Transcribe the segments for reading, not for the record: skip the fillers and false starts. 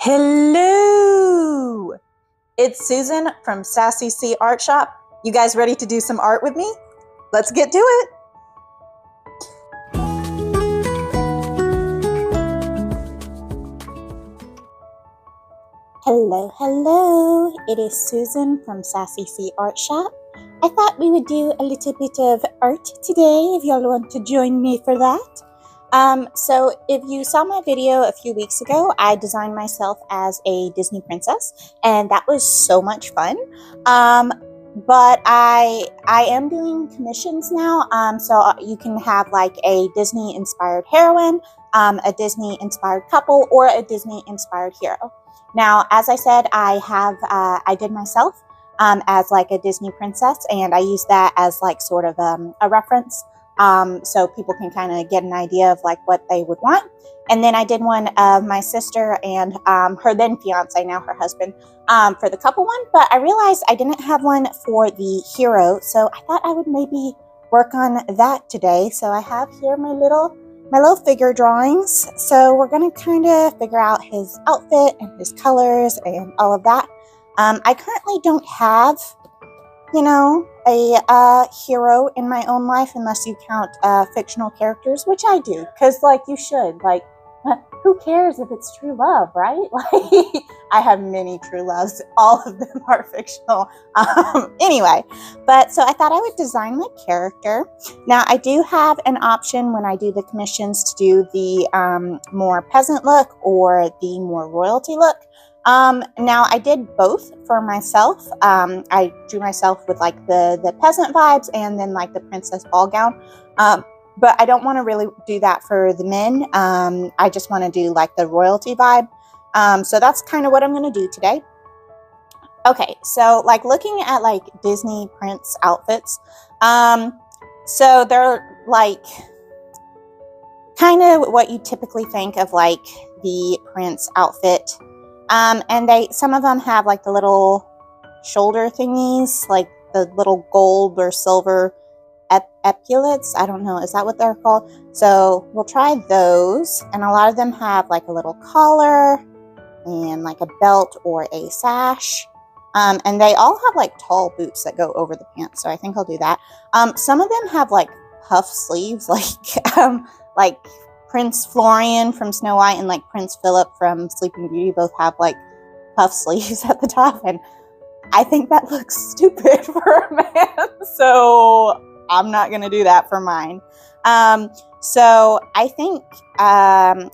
Hello! It's Susan from Sassy C Art Shop. You guys ready to do some art with me? Let's get to it! Hello! It is Susan from Sassy C Art Shop. I thought we would do a little bit of art today if y'all want to join me for that. So if you saw my video a few weeks ago, I designed myself as a Disney princess, and that was so much fun. But I am doing commissions now, so you can have like a Disney inspired heroine, a Disney inspired couple, or a Disney inspired hero. Now, as I said, I did myself as like a Disney princess, and I use that as like sort of a reference. So people can kind of get an idea of like what they would want. And then I did one of my sister and her then fiance, now her husband, for the couple one. But I realized I didn't have one for the hero, so I thought I would maybe work on that today. So I have here my little figure drawings. So we're gonna kind of figure out his outfit and his colors and all of that. I currently don't have, a hero in my own life, unless you count fictional characters, which I do, because like you should. Like, who cares if it's true love, right? Like, I have many true loves. All of them are fictional. Anyway, but so I thought I would design my character. Now, I do have an option when I do the commissions to do the more peasant look or the more royalty look. Now I did both for myself. I drew myself with like the peasant vibes and then like the princess ball gown. But I don't want to really do that for the men. I just want to do like the royalty vibe. So that's kind of what I'm going to do today. Okay, so like looking at like Disney prince outfits. So they're like kind of what you typically think of like the prince outfit. And some of them have like the little shoulder thingies, like the little gold or silver epaulets. I don't know, is that what they're called? So we'll try those. And a lot of them have like a little collar and like a belt or a sash. And they all have like tall boots that go over the pants. So I think I'll do that. Some of them have like puff sleeves, like Prince Florian from Snow White and like Prince Philip from Sleeping Beauty both have like puff sleeves at the top, and I think that looks stupid for a man, so I'm not gonna do that for mine. So I think I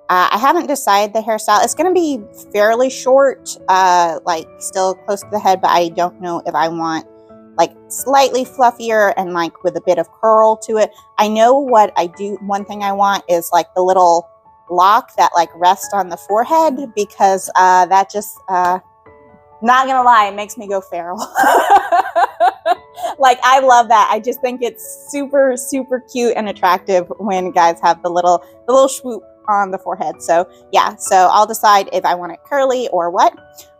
haven't decided the hairstyle. It's gonna be fairly short, like still close to the head, but I don't know if I want like slightly fluffier and like with a bit of curl to it. I know what I do. One thing I want is like the little lock that like rests on the forehead, because that just, not gonna lie, it makes me go feral. Like, I love that. I just think it's super, super cute and attractive when guys have the little swoop on the forehead. So yeah, so I'll decide if I want it curly or what.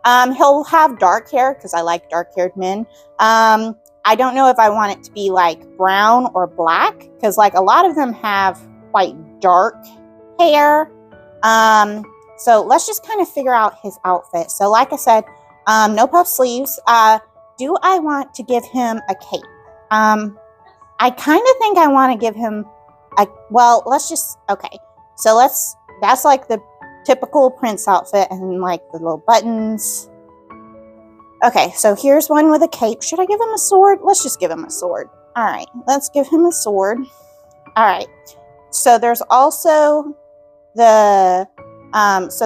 He'll have dark hair because I like dark-haired men. I don't know if I want it to be like brown or black, because like a lot of them have quite dark hair. So let's just kind of figure out his outfit. So like I said, no puff sleeves. Do I want to give him a cape? I kind of think I want to give him okay. So that's like the typical prince outfit, and like the little buttons. Okay, so here's one with a cape. Should I give him a sword? Let's just give him a sword. All right, let's give him a sword. All right, so there's also so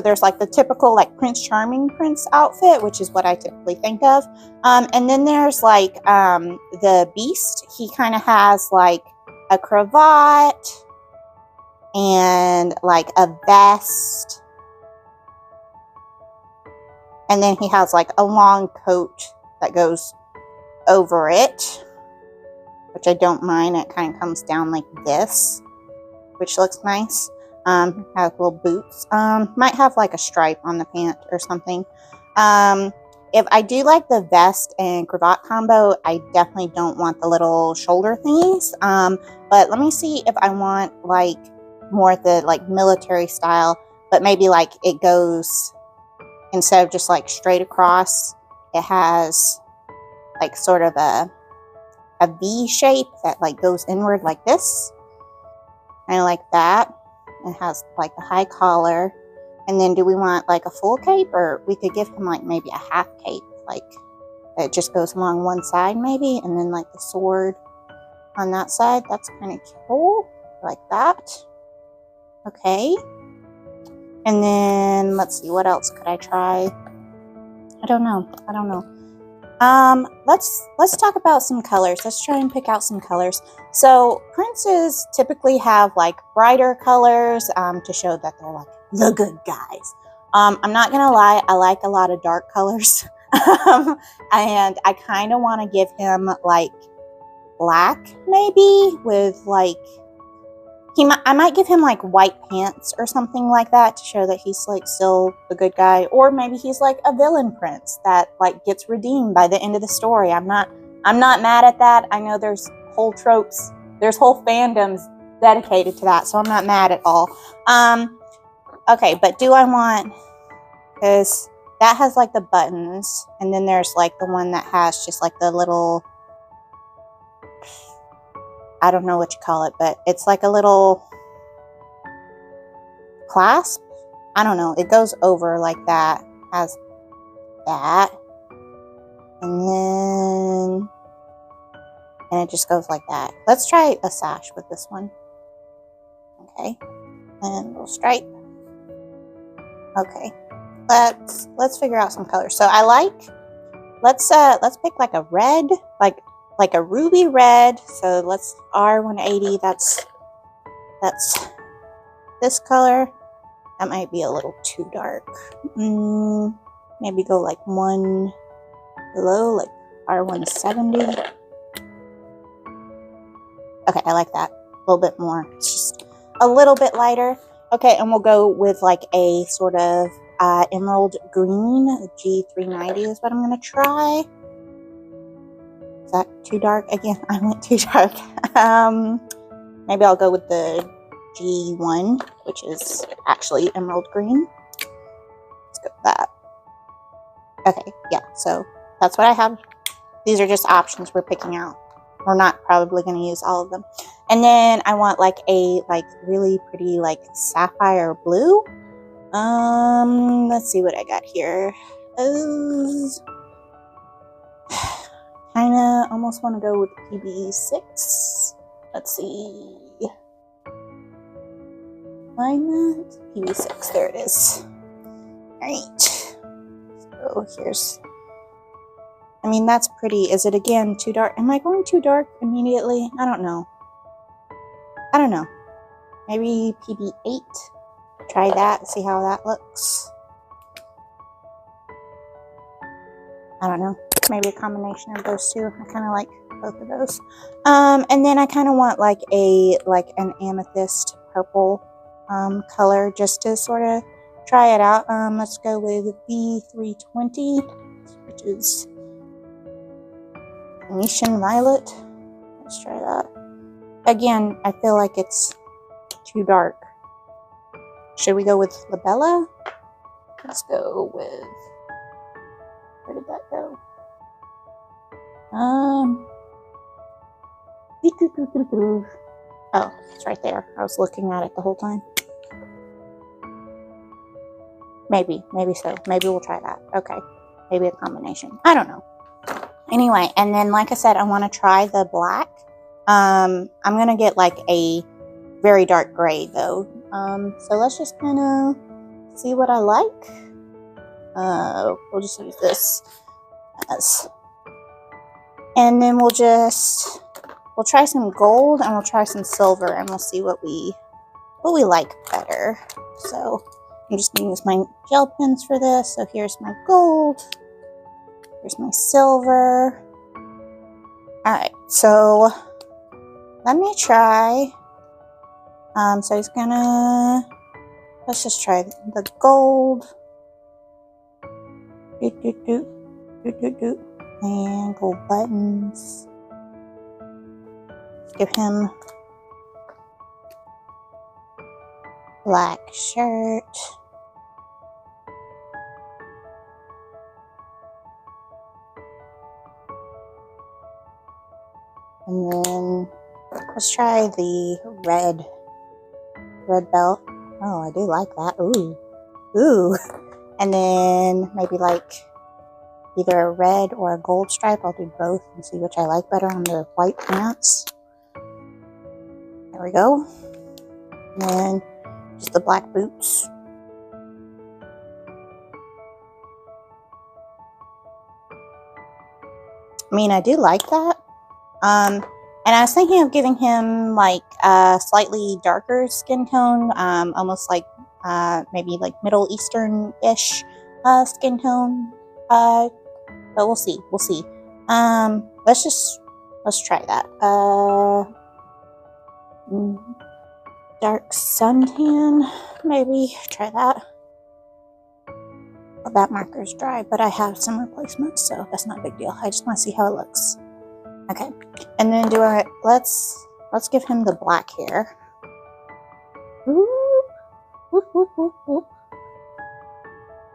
there's like the typical like Prince Charming prince outfit, which is what I typically think of. And then there's like the Beast. He kind of has like a cravat and like a vest. And then he has like a long coat that goes over it, which I don't mind. It kind of comes down like this, which looks nice. Has little boots. Might have like a stripe on the pant or something. If I do like the vest and cravat combo, I definitely don't want the little shoulder thingies. But let me see if I want like more the like military style but maybe like it goes, instead of just like straight across, it has like sort of a V shape that like goes inward like this. Kind of like that. It has like the high collar. And then do we want like a full cape, or we could give him like maybe a half cape, like it just goes along one side maybe, and then like the sword on that side. That's kind of cool, like that. Okay. And then let's see, what else could I try? I don't know. Let's talk about some colors. Let's try and pick out some colors. So princes typically have like brighter colors to show that they're like the good guys. I'm not gonna lie, I like a lot of dark colors. And I kind of want to give him like black maybe with like, I might give him like white pants or something like that to show that he's like still the good guy. Or maybe he's like a villain prince that like gets redeemed by the end of the story. I'm not mad at that. I know there's whole tropes, there's whole fandoms dedicated to that, so I'm not mad at all. Okay, but do I want, because that has like the buttons, and then there's like the one that has just like the little, I don't know what you call it, but it's like a little clasp. I don't know. It goes over like that. Has that. And it just goes like that. Let's try a sash with this one. Okay. And a little stripe. Okay. Let's figure out some colors. So I like, let's pick like a red, like a ruby red. So let's R180. That's this color. That might be a little too dark. Maybe go like one below, like R170. Okay, I like that a little bit more. It's just a little bit lighter. Okay, and we'll go with like a sort of emerald green. G390 is what I'm gonna try. Is that too dark? Again, I went too dark. Maybe I'll go with the G1, which is actually emerald green. Let's go with that. Okay, yeah, so that's what I have. These are just options we're picking out. We're not probably going to use all of them. And then I want like a really pretty like sapphire blue. Let's see what I got here. Kind of almost want to go with PB6. Let's see. Find that? PB6, there it is. Alright. So here's, I mean, that's pretty. Is it again too dark? Am I going too dark immediately? I don't know. Maybe PB8. Try that, see how that looks. I don't know. Maybe a combination of those two. I kind of like both of those. And then I kind of want like an amethyst purple color just to sort of try it out. Let's go with B320, which is Venetian violet. Let's try that. Again, I feel like it's too dark. Should we go with Labella? Let's go with, where did that go? Oh, it's right there. I was looking at it the whole time. Maybe so. Maybe we'll try that. Okay. Maybe a combination. I don't know. Anyway, and then like I said, I want to try the black. I'm going to get like a very dark gray though. So let's just kind of see what I like. We'll just use this as, and then we'll try some gold and we'll try some silver and we'll see what we like better. So I'm just going to use my gel pens for this. So here's my gold. Here's my silver. Alright, so let me try. So he's gonna, let's just try the gold. And gold buttons. Let's give him black shirt. And then let's try the red belt. Oh, I do like that. Ooh. And then maybe like either a red or a gold stripe. I'll do both and see which I like better on the white pants. There we go. And then just the black boots. I mean, I do like that. And I was thinking of giving him like a slightly darker skin tone, almost like maybe like Middle Eastern-ish skin tone. But we'll see. Let's try that. Dark suntan, maybe try that. Well, that marker's dry, but I have some replacements, so that's not a big deal. I just want to see how it looks. Okay, and then let's give him the black hair. Whoop.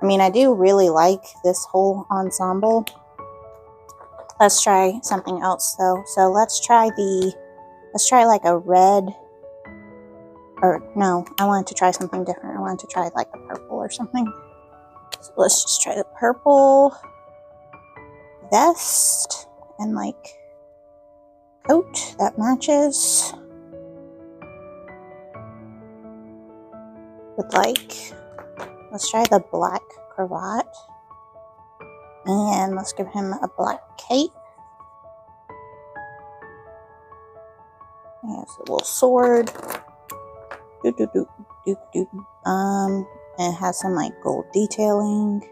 I mean, I do really like this whole ensemble. Let's try something else though. So let's try like a red, or no, I wanted to try something different. I wanted to try like a purple or something. So let's just try the purple vest and like coat that matches with like, let's try the black cravat, and let's give him a black cape. He has a little sword. And it has some like gold detailing.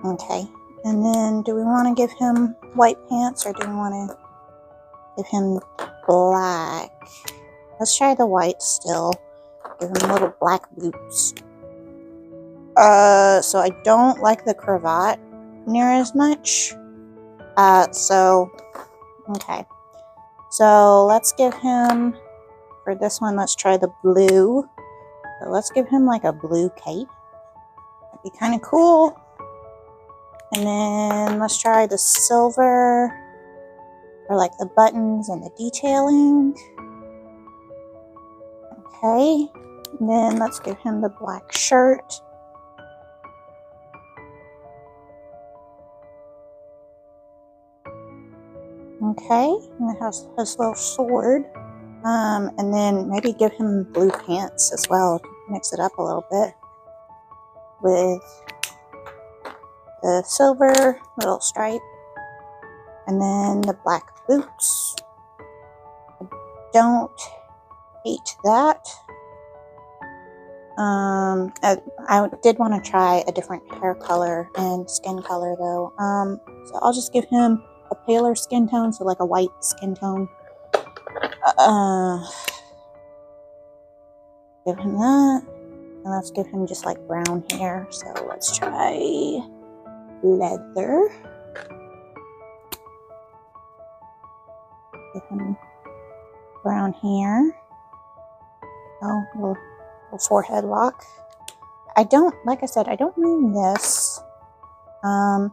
Okay, and then do we want to give him white pants or do we want to give him black? Let's try the white still. Give him little black boots. So I don't like the cravat near as much. Okay. So let's give him, for this one, let's try the blue. So let's give him like a blue cape. That'd be kind of cool. And then let's try the silver, or like the buttons and the detailing. Okay. And then let's give him the black shirt. Okay, and it has his little sword. And then maybe give him blue pants as well. Mix it up a little bit with the silver little stripe. And then the black boots. I don't hate that. I did want to try a different hair color and skin color though. So I'll just give him a paler skin tone, so like a white skin tone. Give him that, and let's give him just like brown hair. So let's try leather. Give him brown hair. Oh, little forehead lock. Like I said, I don't mind this. So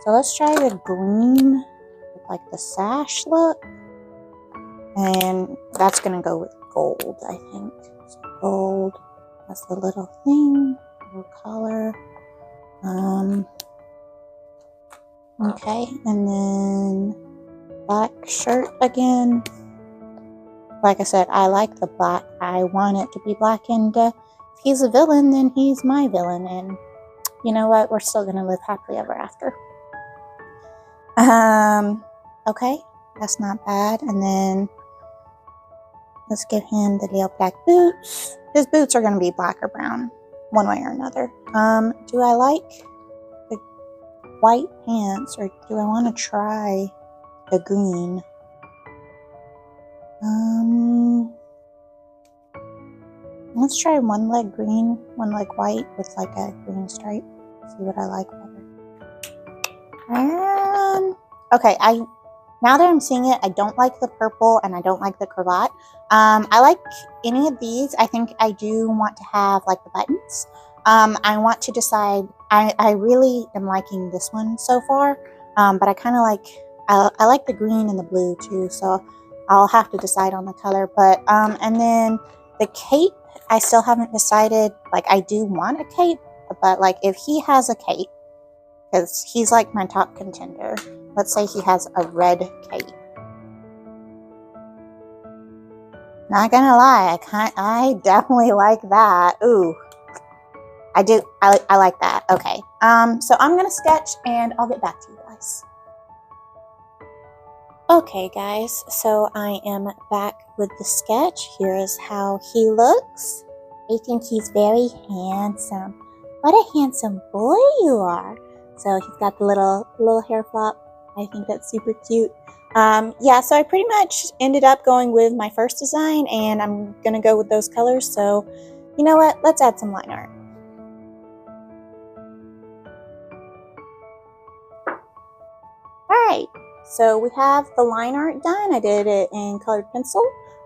let's try the green with like the sash look. And that's gonna go with gold, I think. So gold, that's the little thing, little collar. Okay, and then black shirt again. Like I said, I like the black. I want it to be black, and if he's a villain, then he's my villain, and you know what? We're still gonna live happily ever after. Okay, that's not bad. And then let's give him the little black boots. His boots are gonna be black or brown, one way or another. Do I like the white pants, or do I want to try the green? Let's try one leg green, one leg white with like a green stripe. See what I like better. Okay, now that I'm seeing it, I don't like the purple and I don't like the cravat. I like any of these. I think I do want to have like the buttons. I want to decide. I really am liking this one so far, but I kind of like I like the green and the blue too, so I'll have to decide on the color. But and then the cape, I still haven't decided. Like, I do want a cape, but like if he has a cape, because he's like my top contender. Let's say he has a red cape. Not gonna lie, I definitely like that. Ooh, I do. I like that. Okay. So I'm gonna sketch and I'll get back to you guys. Okay, guys. So I am back with the sketch. Here is how he looks. I think he's very handsome. What a handsome boy you are. So he's got the little hair flop. I think that's super cute. Yeah, so I pretty much ended up going with my first design, and I'm gonna go with those colors. So you know what? Let's add some line art. All right, so we have the line art done. I did it in colored pencil.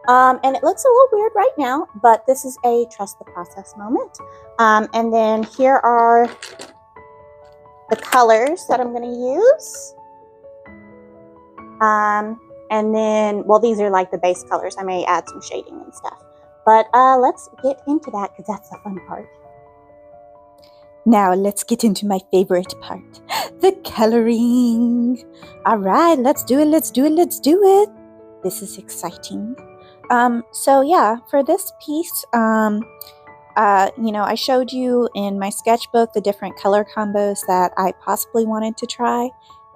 And it looks a little weird right now, but this is a trust the process moment. And then here are the colors that I'm going to use. And then, well, these are like the base colors. I may add some shading and stuff. But let's get into that because that's the fun part. Now let's get into my favorite part, the coloring. All right, let's do it, let's do it, let's do it. This is exciting. So yeah, for this piece, you know, I showed you in my sketchbook the different color combos that I possibly wanted to try.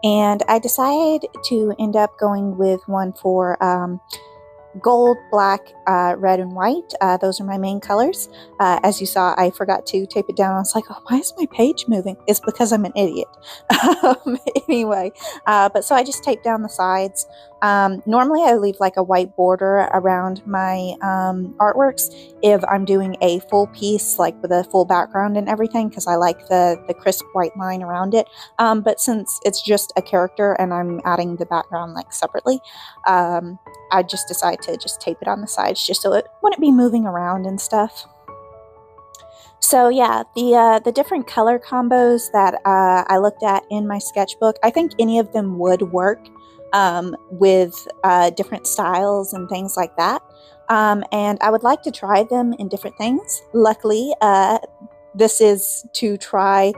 And I decided to end up going with one for gold, black, red, and white. Those are my main colors. As you saw, I forgot to tape it down. I was like, oh, why is my page moving? It's because I'm an idiot. Anyway, but so I just taped down the sides. Normally I leave like a white border around my artworks if I'm doing a full piece, like with a full background and everything, because I like the crisp white line around it. But since it's just a character and I'm adding the background like separately, I just decided to just tape it on the sides just so it wouldn't be moving around and stuff. So yeah, the different color combos that I looked at in my sketchbook, I think any of them would work with different styles and things like that. And I would like to try them in different things. Luckily, this is to try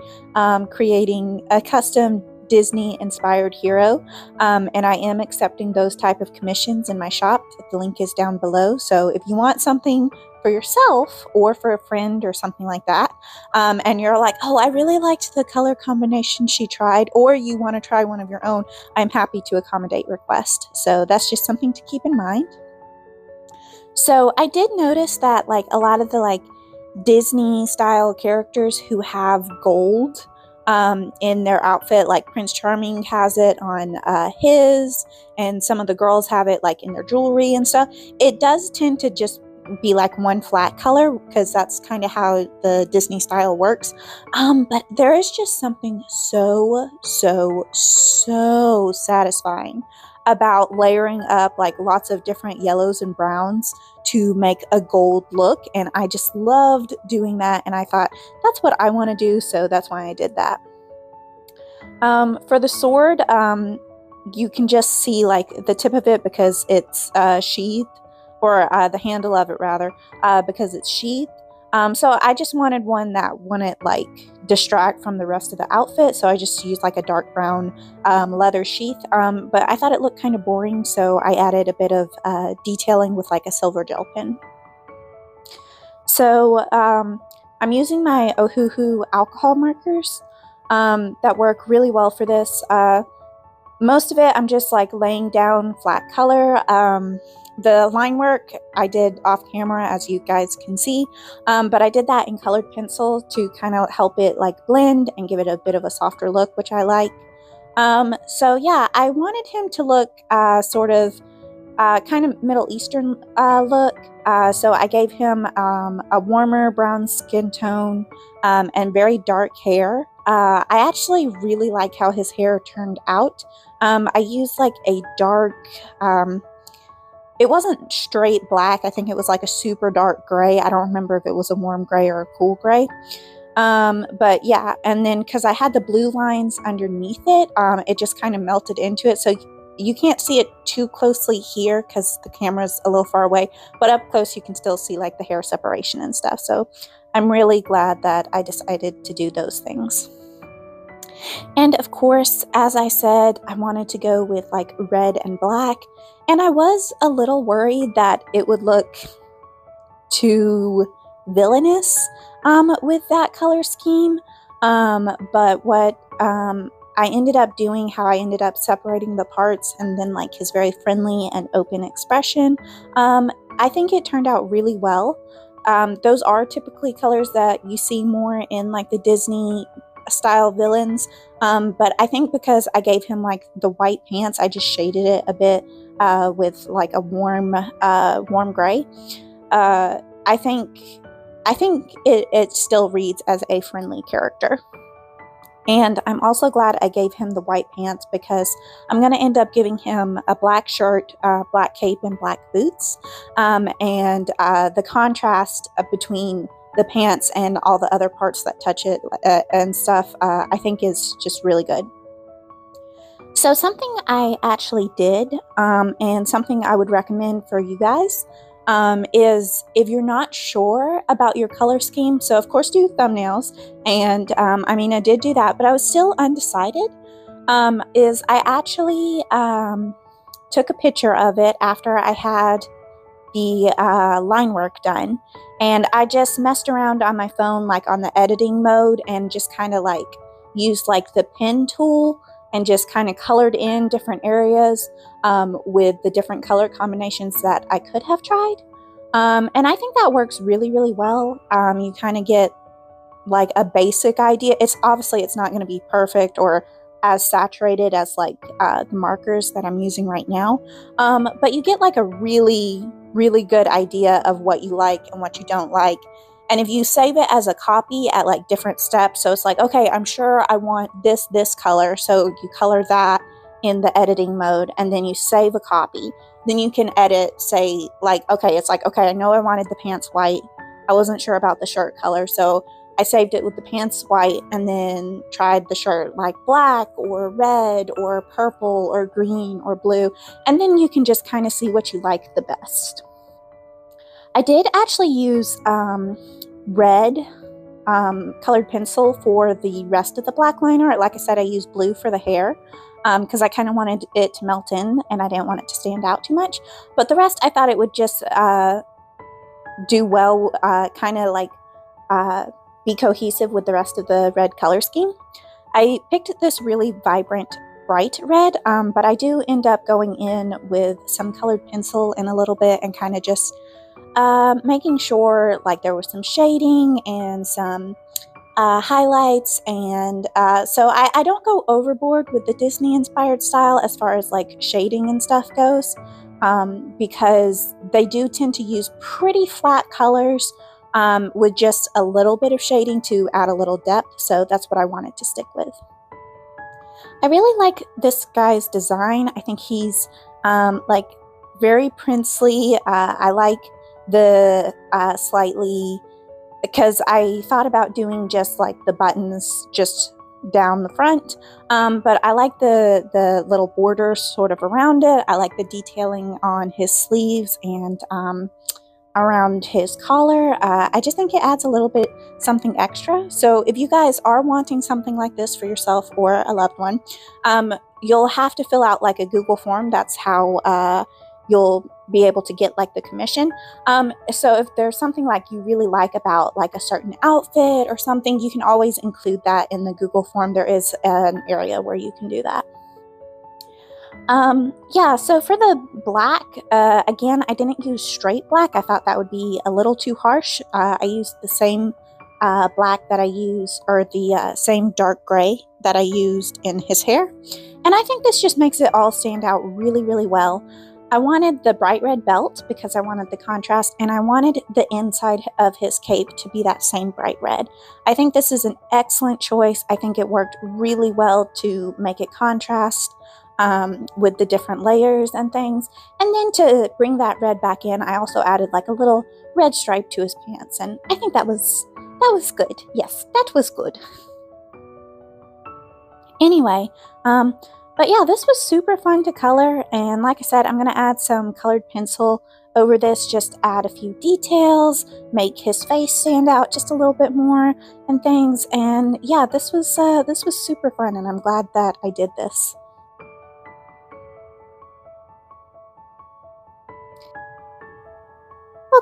creating a custom Disney-inspired hero, and I am accepting those type of commissions in my shop. The link is down below, so if you want something for yourself or for a friend or something like that, and you're like, oh, I really liked the color combination she tried, or you want to try one of your own, I'm happy to accommodate request. So that's just something to keep in mind. So I did notice that like a lot of the like Disney style characters who have gold in their outfit, like Prince Charming has it on his, and some of the girls have it like in their jewelry and stuff. It does tend to just be like one flat color because that's kind of how the Disney style works. But there is just something so satisfying about layering up like lots of different yellows and browns to make a gold look, and I just loved doing that, and I thought that's what I want to do, so that's why I did that. For the sword, you can just see like the tip of it because it's sheathed, or the handle of it rather, because it's sheathed. So I just wanted one that wouldn't like distract from the rest of the outfit, so I just used like a dark brown leather sheath, but I thought it looked kind of boring, so I added a bit of detailing with like a silver gel pen. So I'm using my Ohuhu alcohol markers that work really well for this. Most of it I'm just like laying down flat color. The line work I did off camera, as you guys can see, but I did that in colored pencil to kind of help it like blend and give it a bit of a softer look, which I like. So yeah, I wanted him to look sort of kind of Middle Eastern look. So I gave him a warmer brown skin tone and very dark hair. I actually really like how his hair turned out. I used like a dark, it wasn't straight black. I think it was like a super dark gray. I don't remember if it was a warm gray or a cool gray. But yeah, and then because I had the blue lines underneath it, it just kind of melted into it. So you can't see it too closely here because the camera's a little far away, but up close you can still see like the hair separation and stuff. So I'm really glad that I decided to do those things. And of course, as I said, I wanted to go with like red and black, and I was a little worried that it would look too villainous with that color scheme. But what I ended up doing, how I ended up separating the parts and then like his very friendly and open expression, I think it turned out really well. Those are typically colors that you see more in like the Disney style villains, but I think because I gave him like the white pants, I just shaded it a bit with like a warm gray. I think it still reads as a friendly character. And I'm also glad I gave him the white pants because I'm going to end up giving him a black shirt, black cape, and black boots. And the contrast between the pants and all the other parts that touch it and stuff, I think is just really good. So something I actually did, and something I would recommend for you guys, is if you're not sure about your color scheme, so of course do thumbnails, and I mean I did do that, but I was still undecided, is I actually took a picture of it after I had the line work done, and I just messed around on my phone like on the editing mode and just kind of like used like the pen tool and just kind of colored in different areas with the different color combinations that I could have tried. And I think that works really, really well. You kind of get like a basic idea. It's obviously it's not going to be perfect or as saturated as like the markers that I'm using right now. But you get like a really, really good idea of what you like and what you don't like. And if you save it as a copy at like different steps, so it's like, okay, I'm sure I want this color, so you color that in the editing mode, and then you save a copy. Then you can edit, say like, okay, it's like, okay, I know I wanted the pants white. I wasn't sure about the shirt color, so I saved it with the pants white and then tried the shirt like black or red or purple or green or blue. And then you can just kind of see what you like the best. I did actually use red colored pencil for the rest of the black liner. Like I said, I used blue for the hair because I kind of wanted it to melt in and I didn't want it to stand out too much. But the rest I thought it would just do well, kind of like be cohesive with the rest of the red color scheme. I picked this really vibrant bright red, but I do end up going in with some colored pencil in a little bit and kind of just making sure like there was some shading and some highlights, and so I don't go overboard with the Disney inspired style as far as like shading and stuff goes, because they do tend to use pretty flat colors with just a little bit of shading to add a little depth, so that's what I wanted to stick with. I really like this guy's design. I think he's like very princely. I like the slightly, because I thought about doing just like the buttons just down the front, but I like the little borders sort of around it. I like the detailing on his sleeves and around his collar. I just think it adds a little bit something extra. So if you guys are wanting something like this for yourself or a loved one, you'll have to fill out like a Google form. That's how you'll be able to get like the commission. So if there's something like you really like about like a certain outfit or something, you can always include that in the Google form. There is an area where you can do that. Yeah, so for the black, again, I didn't use straight black. I thought that would be a little too harsh. I used the same black that I used, or the same dark gray that I used in his hair. And I think this just makes it all stand out really, really well. I wanted the bright red belt because I wanted the contrast, and I wanted the inside of his cape to be that same bright red. I think this is an excellent choice. I think it worked really well to make it contrast with the different layers and things. And then to bring that red back in, I also added like a little red stripe to his pants, and I think that was good. Yes, that was good. Anyway, But yeah, this was super fun to color, and like I said, I'm going to add some colored pencil over this, just add a few details, make his face stand out just a little bit more and things. And yeah, this was super fun, and I'm glad that I did this.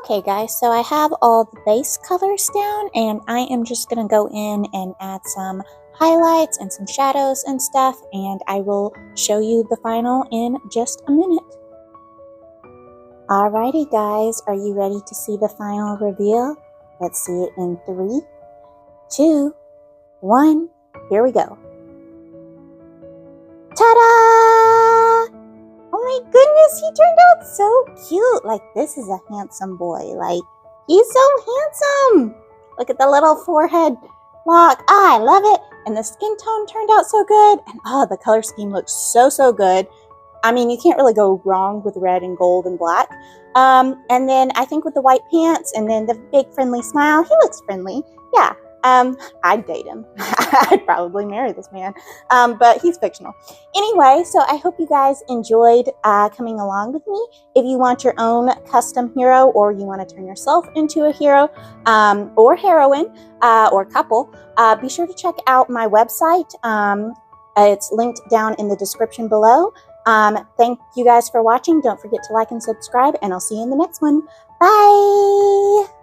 Okay guys, so I have all the base colors down, and I am just going to go in and add some highlights and some shadows and stuff, and I will show you the final in just a minute. Alrighty guys, are you ready to see the final reveal? Let's see it in 3, 2, 1, here we go. Ta-da! Oh my goodness, he turned out so cute. Like, this is a handsome boy. Like, he's so handsome. Look at the little forehead lock. I love it. And the skin tone turned out so good. And oh, the color scheme looks so, so good. I mean, you can't really go wrong with red and gold and black. And then I think with the white pants and then the big friendly smile, he looks friendly. Yeah. I'd date him. I'd probably marry this man, but he's fictional. Anyway, so I hope you guys enjoyed coming along with me. If you want your own custom hero, or you want to turn yourself into a hero or heroine or couple, be sure to check out my website. It's linked down in the description below. Thank you guys for watching. Don't forget to like and subscribe, and I'll see you in the next one. Bye!